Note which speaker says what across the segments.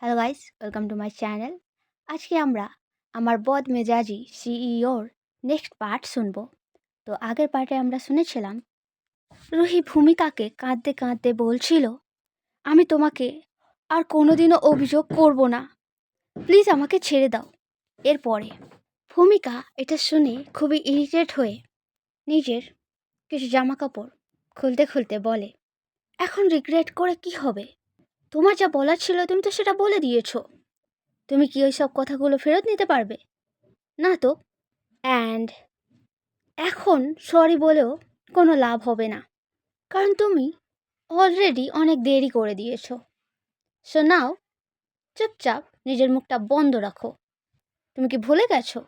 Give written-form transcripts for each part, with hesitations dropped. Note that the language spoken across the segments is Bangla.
Speaker 1: Hello guys, welcome to my channel. আজকে আমরা আমার বদমেজাজি সিইওর নেক্সট পার্ট শুনব। তো আগের পার্টে আমরা শুনেছিলাম রুহি ভূমিকাকে কাঁদতে কাঁদতে বলছিল, আমি তোমাকে আর কোনোদিনও অভিযোগ করব না, প্লিজ আমাকে ছেড়ে দাও। এরপরে ভূমিকা এটা শুনে খুবই ইরিটেট হয়ে নিজের কিছু জামা কাপড় খুলতে খুলতে বলে, এখন রিগ্রেট করে কি হবে? তোমার যা বলার ছিল তুমি তো সেটা বলে দিয়েছো। তুমি কি ওই সব কথাগুলো ফেরত নিতে পারবে? না তো। অ্যান্ড এখন সরি বলেও কোনো লাভ হবে না, কারণ তুমি অলরেডি অনেক দেরি করে দিয়েছো। সো নাও চুপচাপ নিজের মুখটা বন্ধ রাখো। তুমি কি ভুলে গেছো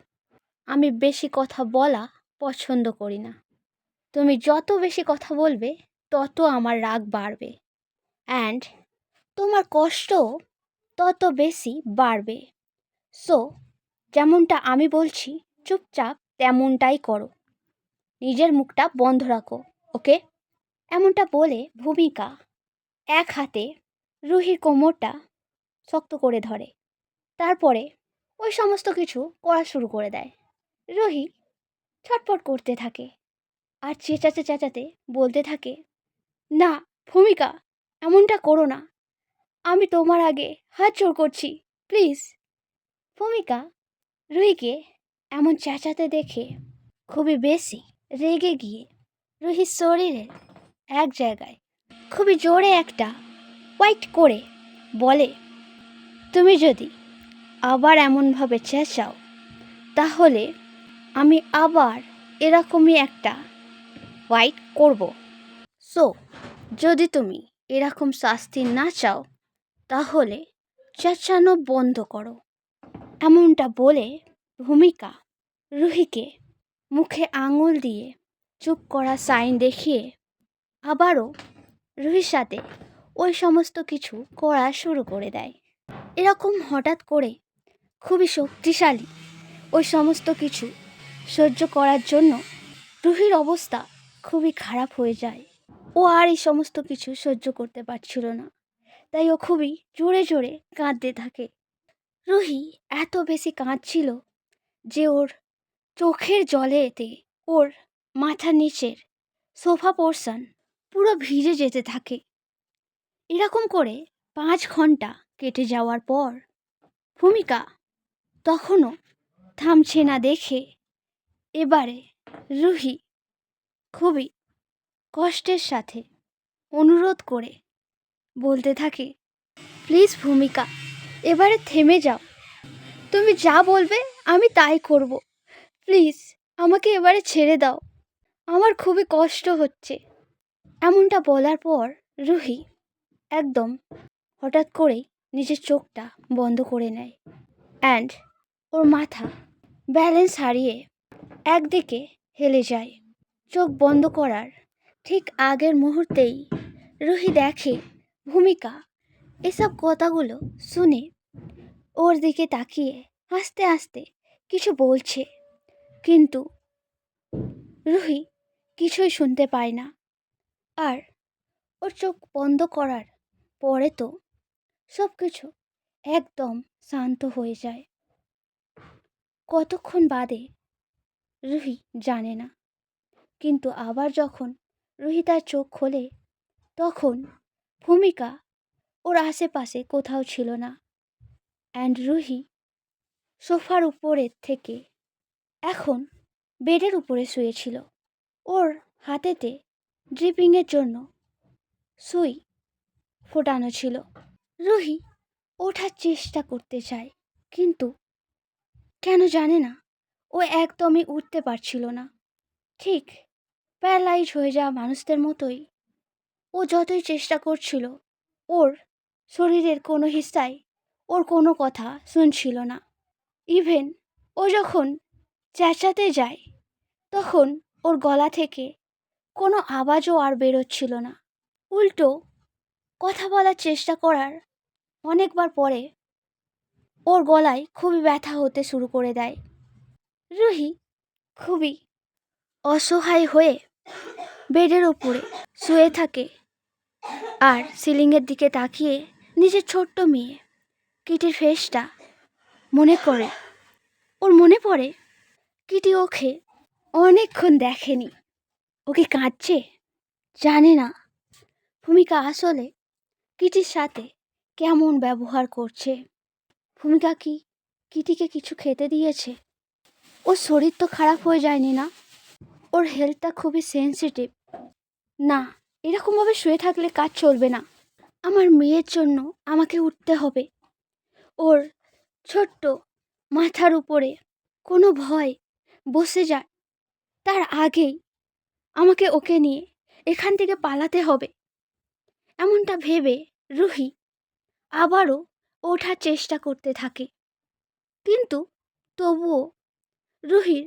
Speaker 1: আমি বেশি কথা বলা পছন্দ করি না? তুমি যত বেশি কথা বলবে তত আমার রাগ বাড়বে, অ্যান্ড তোমার কষ্টও তত বেশি বাড়বে। সো যেমনটা আমি বলছি চুপচাপ তেমনটাই করো, নিজের মুখটা বন্ধ রাখো, ওকে? এমনটা বলে ভূমিকা এক হাতে রুহির কোমরটা শক্ত করে ধরে, তারপরে ওই সমস্ত কিছু করা শুরু করে দেয়। রুহি ছটফট করতে থাকে আর চেঁচাতে চেঁচাতে বলতে থাকে, না ভূমিকা, এমনটা করো না, আমি তোমার আগে হাত জোড় করছি, প্লিজ। ভূমিকা রুহিকে এমন চেঁচাতে দেখে খুবই বেশি রেগে গিয়ে রুহির শরীরের এক জায়গায় খুবই জোরে একটা হোয়াইট করে বলে, তুমি যদি আবার এমনভাবে চেঁচাও তাহলে আমি আবার এরকমই একটা হোয়াইট করব। সো যদি তুমি এরকম শাস্তি না চাও তাহলে চেঁচানো বন্ধ করো। এমনটা বলে ভূমিকা রুহিকে মুখে আঙুল দিয়ে চুপ করা সাইন দেখিয়ে আবারও রুহির সাথে ওই সমস্ত কিছু করা শুরু করে দেয়। এরকম হঠাৎ করে খুবই শক্তিশালী ওই সমস্ত কিছু সহ্য করার জন্য রুহির অবস্থা খুবই খারাপ হয়ে যায়। ও আর এই সমস্ত কিছু সহ্য করতে পারছিল না, তাই ও খুবই জোরে জোরে কাঁদতে থাকে। রুহি এত বেশি কাঁদছিল যে ওর চোখের জলেতে ওর মাথার নিচের সোফা পোর্শন পুরো ভিজে যেতে থাকে। এরকম করে 5 ঘন্টা কেটে যাওয়ার পর ভূমিকা তখনও থামছে না দেখে এবারে রুহি খুবই কষ্টের সাথে অনুরোধ করে বলতে থাকে, প্লিজ ভূমিকা, এবারে থেমে যাও, তুমি যা বলবে আমি তাই করব, প্লিজ আমাকে এবারে ছেড়ে দাও, আমার খুবই কষ্ট হচ্ছে। এমনটা বলার পর রুহি একদম হঠাৎ করেই নিজের চোখটা বন্ধ করে নেয়, অ্যান্ড ওর মাথা ব্যালেন্স হারিয়ে একদিকে হেলে যায়। চোখ বন্ধ করার ঠিক আগের মুহূর্তেই রুহি দেখে ভূমিকা এসব কথাগুলো শুনে ওর দিকে তাকিয়ে আস্তে আস্তে কিছু বলছে, কিন্তু রুহি কিছুই শুনতে পায় না। আর ওর চোখ বন্ধ করার পরে তো সব কিছু একদম শান্ত হয়ে যায়। কতক্ষণ বাদে রুহি জানে না, কিন্তু আবার যখন রুহি তার চোখ খোলে তখন ভূমিকা ওর আশেপাশে কোথাও ছিল না, অ্যান্ড রুহি সোফার উপরের থেকে এখন বেডের উপরে শুয়েছিল। ওর হাতেতে ড্রিপিংয়ের জন্য সুই ফোটানো ছিল। রুহি ওঠার চেষ্টা করতে চায়, কিন্তু কেন জানে না ও একদমই উঠতে পারছিল না। ঠিক প্যারালাইজ হয়ে যাওয়া মানুষদের মতোই ও যতই চেষ্টা করছিল ওর শরীরের কোনো হিস্সায় ওর কোনো কথা শুনছিল না। ইভেন ও যখন চেঁচাতে যায় তখন ওর গলা থেকে কোনো আওয়াজও আর বেরোচ্ছিল না। উল্টো কথা বলার চেষ্টা করার অনেকবার পরে ওর গলায় খুবই ব্যথা হতে শুরু করে দেয়। রুহি খুবই অসহায় হয়ে বেডের ওপরে শুয়ে থাকে আর সিলিংয়ের দিকে তাকিয়ে নিজের ছোট্ট মেয়ে কিটির ফেসটা মনে করে, ওর মনে পড়ে কিটি ওকে অনেকক্ষণ দেখেনি। ওকে কাঁদছে, জানে না ভূমিকা আসলে কিটির সাথে কেমন ব্যবহার করছে। ভূমিকা কি কিটিকে কিছু খেতে দিয়েছে? ওর শরীর তো খারাপ হয়ে যায়নি না? ওর হেলথটা খুবই সেন্সিটিভ। না, এরকমভাবে শুয়ে থাকলে কাজ চলবে না। আমার মেয়ের জন্য আমাকে উঠতে হবে। ওর ছোট্ট মাথার উপরে কোনো ভয় বসে যায় তার আগেই আমাকে ওকে নিয়ে এখান থেকে পালাতে হবে। এমনটা ভেবে রুহি আবারও ওঠার চেষ্টা করতে থাকে, কিন্তু তবুও রুহির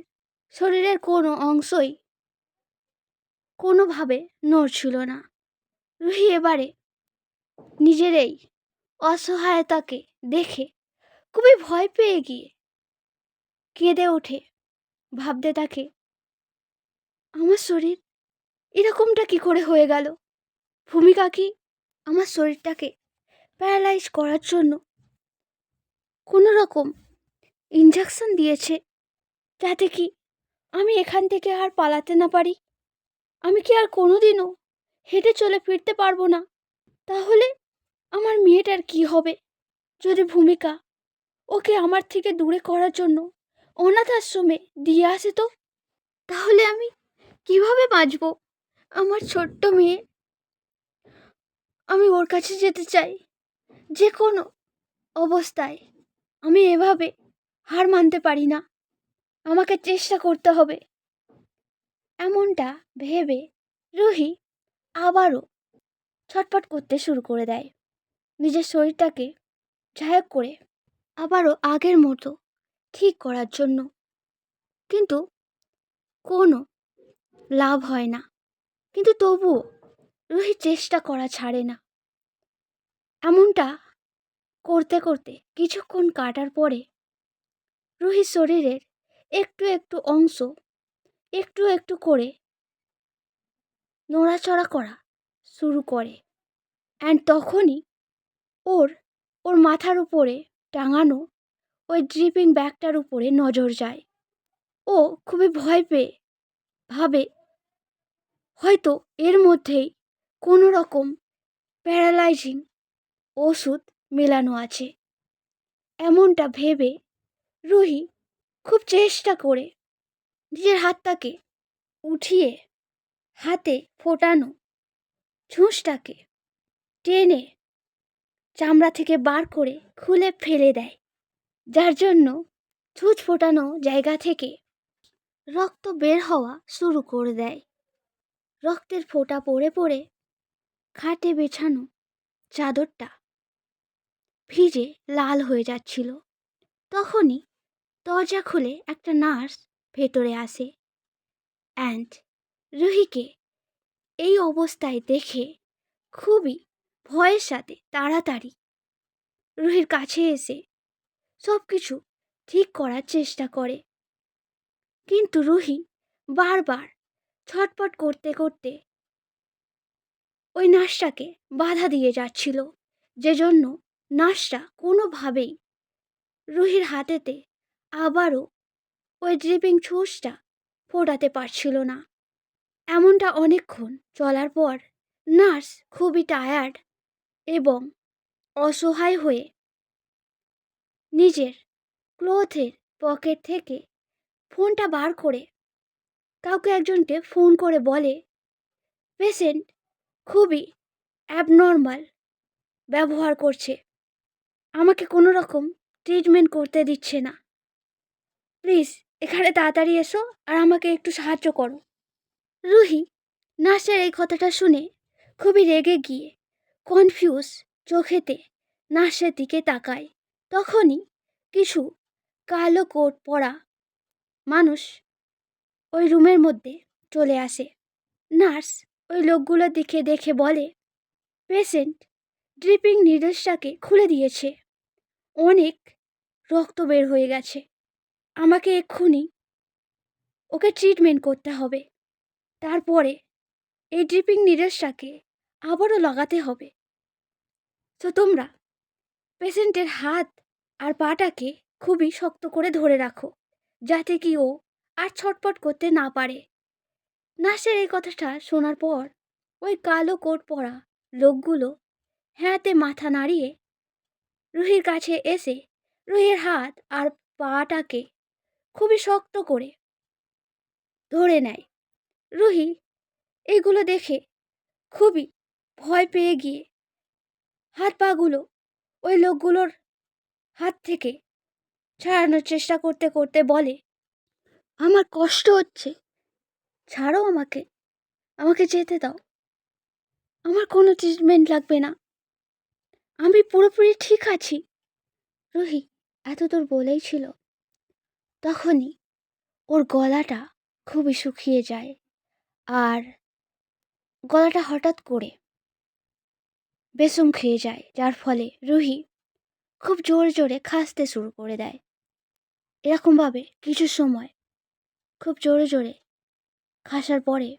Speaker 1: শরীরের কোনো অংশই কোনোভাবে নড়ছিল না। রুহি এবারে নিজের এই অসহায়তাকে দেখে খুবই ভয় পেয়ে গিয়ে কেঁদে ওঠে। ভাবতে থাকে, আমার শরীর এরকমটা কি করে হয়ে গেল? ভূমিকা কি আমার শরীরটাকে প্যারালাইজ করার জন্য কোনো রকম ইনজেকশন দিয়েছে, যাতে কি আমি এখান থেকে আর পালাতে না পারি? আমি কি আর কোনোদিনও হেঁটে চলে ফিরতে পারবো না? তাহলে আমার মেয়েটার কি হবে? যদি ভূমিকা ওকে আমার থেকে দূরে করার জন্য অনাথ আশ্রমে দিয়ে আসে তো? তাহলে আমি কিভাবে বাঁচব? আমার ছোট্ট মেয়ে, আমি ওর কাছে যেতে চাই যে কোনো অবস্থায়। আমি এভাবে হার মানতে পারি না, আমাকে চেষ্টা করতে হবে। এমনটা ভেবে রুহি আবারও ছটফট করতে শুরু করে দেয়, নিজের শরীরটাকে ঝাঁক করে আবারও আগের মতো ঠিক করার জন্য। কিন্তু কোনো লাভ হয় না। কিন্তু তবুও রুহি চেষ্টা করা ছাড়ে না। এমনটা করতে করতে কিছুক্ষণ কাটার পরে রুহির শরীরের একটু একটু অংশ একটু একটু করে নড়াচড়া করা শুরু করে। অ্যান্ড তখনই ওর ওর মাথার উপরে টাঙানো ওই ড্রিপিং ব্যাগটার উপরে নজর যায়। ও খুবই ভয় পেয়ে ভাবে, হয়তো এর মধ্যেই কোনো রকম প্যারালাইজিং ওষুধ মেলানো আছে। এমনটা ভেবে রুহি খুব চেষ্টা করে নিজের হাতটাকে উঠিয়ে হাতে ফোটানো ছুঁচটাকে টেনে চামড়া থেকে বার করে খুলে ফেলে দেয়, যার জন্য ছুঁচ ফোটানো জায়গা থেকে রক্ত বের হওয়া শুরু করে দেয়। রক্তের ফোঁটা পড়ে পড়ে খাটে বেছানো চাদরটা ভিজে লাল হয়ে যাচ্ছিল। তখনই দরজা খুলে একটা নার্স ভেতরে আসে। অ্যান্ড রুহিকে এই অবস্থায় দেখে খুবই ভয়ের সাথে তাড়াতাড়ি রুহির কাছে এসে সব কিছু ঠিক করার চেষ্টা করে। কিন্তু রুহি বারবার ছটপট করতে করতে ওই নার্সটাকে বাধা দিয়ে যাচ্ছিল, যে জন্য নার্সটা কোনোভাবেই রুহির হাতেতে আবারও ওই ড্রিপিং ছুঁচটা ফোটাতে পারছিল না। এমনটা অনেকক্ষণ চলার পর নার্স খুবই টায়ার্ড এবং অসহায় হয়ে নিজের ক্লোথের পকেট থেকে ফোনটা বার করে কাউকে একজনকে ফোন করে বলে, পেশেন্ট খুবই অ্যাবনর্মাল ব্যবহার করছে, আমাকে কোনো রকম ট্রিটমেন্ট করতে দিচ্ছে না, প্লিজ এখানে তাড়াতাড়ি এসো আর আমাকে একটু সাহায্য করো। রুহি নার্সের এই কথাটা শুনে খুবই রেগে গিয়ে কনফিউজ চোখেতে নার্সের দিকে তাকায়। তখনই কিছু কালো কোট পরা মানুষ ওই রুমের মধ্যে চলে আসে। নার্স ওই লোকগুলোর দিকে দেখে বলে, পেশেন্ট ড্রিপিং নিডলসটাকে খুলে দিয়েছে, অনেক রক্ত বের হয়ে গেছে, আমাকে এক্ষুনি ওকে ট্রিটমেন্ট করতে হবে, তারপরে এই ড্রিপিং নিডলসটাকে আবারও লাগাতে হবে। তো তোমরা পেশেন্টের হাত আর পাটাকে খুবই শক্ত করে ধরে রাখো, যাতে কি ও আর ছটপট করতে না পারে। নার্সের এই কথাটা শোনার পর ওই কালো কোট পরা লোকগুলো হ্যাঁতে মাথা নাড়িয়ে রুহির কাছে এসে রুহির হাত আর পাটাকে খুবই শক্ত করে ধরে নেয়। রুহি এগুলো দেখে খুবই ভয় পেয়ে গিয়ে হাত পাগুলো ওই লোকগুলোর হাত থেকে ছাড়ানোর চেষ্টা করতে করতে বলে, আমার কষ্ট হচ্ছে, ছাড়ো আমাকে, আমাকে যেতে দাও, আমার কোনো ট্রিটমেন্ট লাগবে না, আমি পুরোপুরি ঠিক আছি। রুহি এতদূর বলেই ছিল, তখনই ওর গলাটা খুবই শুকিয়ে যায় আর গলাটা হঠাৎ করে বেসুম খেয়ে যায়, যার ফলে রুহি খুব জোরে জোরে খাসতে শুরু করে দেয়। এরকমভাবে কিছু সময় খুব জোরে জোরে খাসার পরে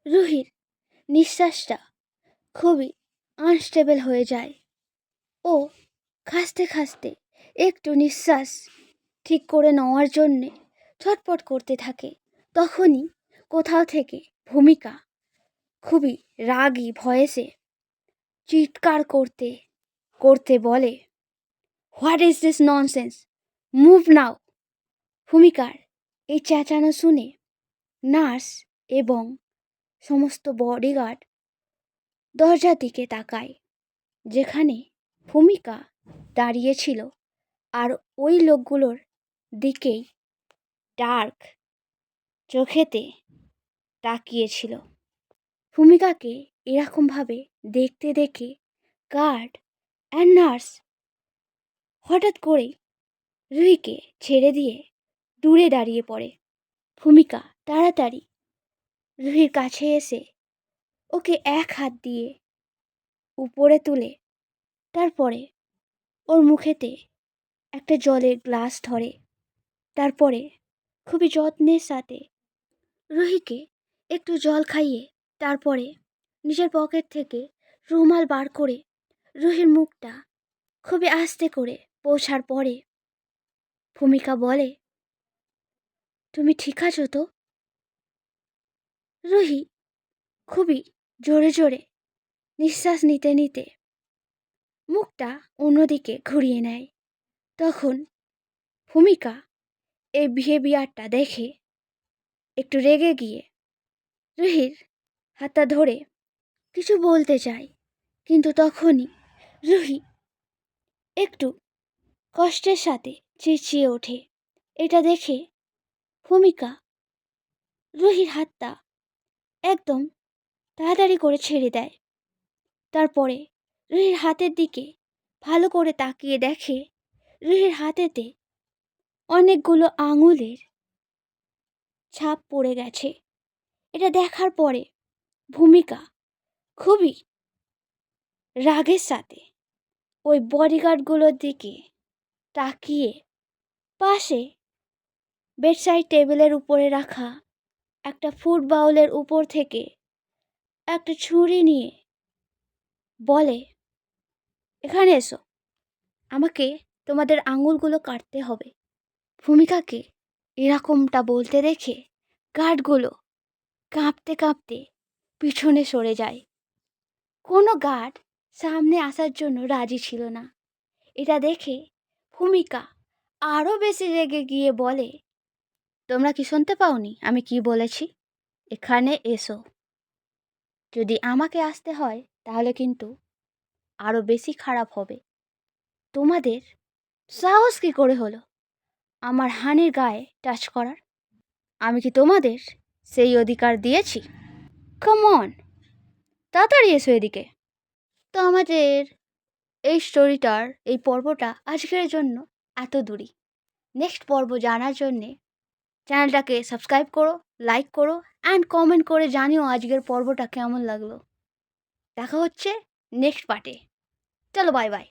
Speaker 1: রুহির নিঃশ্বাসটা খুবই আনস্টেবল হয়ে যায়। ও খাসতে খাসতে একটু নিঃশ্বাস ঠিক করে নেওয়ার জন্যে ছটপট করতে থাকে। তখনই কোথাও থেকে ভূমিকা খুবই রাগী ভয়েসে চিৎকার করতে করতে বলে, what is this nonsense, move now. ভূমিকার এই চেঁচানো শুনে নার্স এবং সমস্ত বডিগার্ড দরজার দিকে তাকায়, যেখানে ভূমিকা দাঁড়িয়েছিল, আর ওই লোকগুলোর দিকেই ডার্ক চোখেতে তাকিয়েছিল। ভূমিকাকে এরকমভাবে দেখতে দেখে গার্ড অ্যান্ড নার্স হঠাৎ করেই রুহিকে ছেড়ে দিয়ে দূরে দাঁড়িয়ে পড়ে। ভূমিকা তাড়াতাড়ি রুহির কাছে এসে ওকে এক হাত দিয়ে উপরে তুলে তারপরে ওর মুখেতে একটা জলের গ্লাস ধরে, তারপরে খুবই যত্নের সাথে রুহিকে একটু জল খাইয়ে তারপরে নিজের পকেট থেকে রুমাল বার করে রুহির মুখটা খুবই আস্তে করে পৌঁছার পরে ভূমিকা বলে, তুমি ঠিক আছো তো? রুহি খুবই জোরে জোরে নিঃশ্বাস নিতে নিতে মুখটা অন্যদিকে ঘুরিয়ে নেয়। তখন ভূমিকা এই বিহেভিয়ারটা দেখে একটু রেগে গিয়ে রুহির হাতটা ধরে কিছু বলতে চায়, কিন্তু তখনই রুহি একটু কষ্টের সাথে চেঁচিয়ে ওঠে। এটা দেখে ভূমিকা রুহির হাতটা একদম তাড়াতাড়ি করে ছেড়ে দেয়। তারপরে রুহির হাতের দিকে ভালো করে তাকিয়ে দেখে রুহির হাতেতে অনেকগুলো আঙুলের ছাপ পড়ে গেছে। এটা দেখার পরে ভূমিকা খুবই রাগের সাথে ওই বডিগার্ডগুলোর দিকে তাকিয়ে পাশে বেডসাইড টেবিলের উপরে রাখা একটা ফুড বাউলের উপর থেকে একটা ছুরি নিয়ে বলে, এখানে এসো, আমাকে তোমাদের আঙুলগুলো কাটতে হবে। ভূমিকাকে এরকমটা বলতে দেখে গার্ডগুলো কাঁপতে কাঁপতে পিছনে সরে যায়। কোনো গার্ড সামনে আসার জন্য রাজি ছিল না। এটা দেখে ভূমিকা আরও বেশি রেগে গিয়ে বলে, তোমরা কি শুনতে পাওনি আমি কি বলেছি? এখানে এসো। যদি আমাকে আসতে হয় তাহলে কিন্তু আরও বেশি খারাপ হবে। তোমাদের সাহস কী করে হলো আমার হানির গায়ে টাচ করার? আমি কি তোমাদের সেই অধিকার দিয়েছি? কাম অন, তাড়াতাড়ি এসো এদিকে। তো আমাদের এই স্টোরিটার এই পর্বটা আজকের জন্য এত দূরই। নেক্সট পর্ব জানার জন্যে চ্যানেলটাকে সাবস্ক্রাইব করো, লাইক করো অ্যান্ড কমেন্ট করে জানিও আজকের পর্বটা কেমন লাগলো। দেখা হচ্ছে নেক্সট পার্টে। চলো বাই বাই।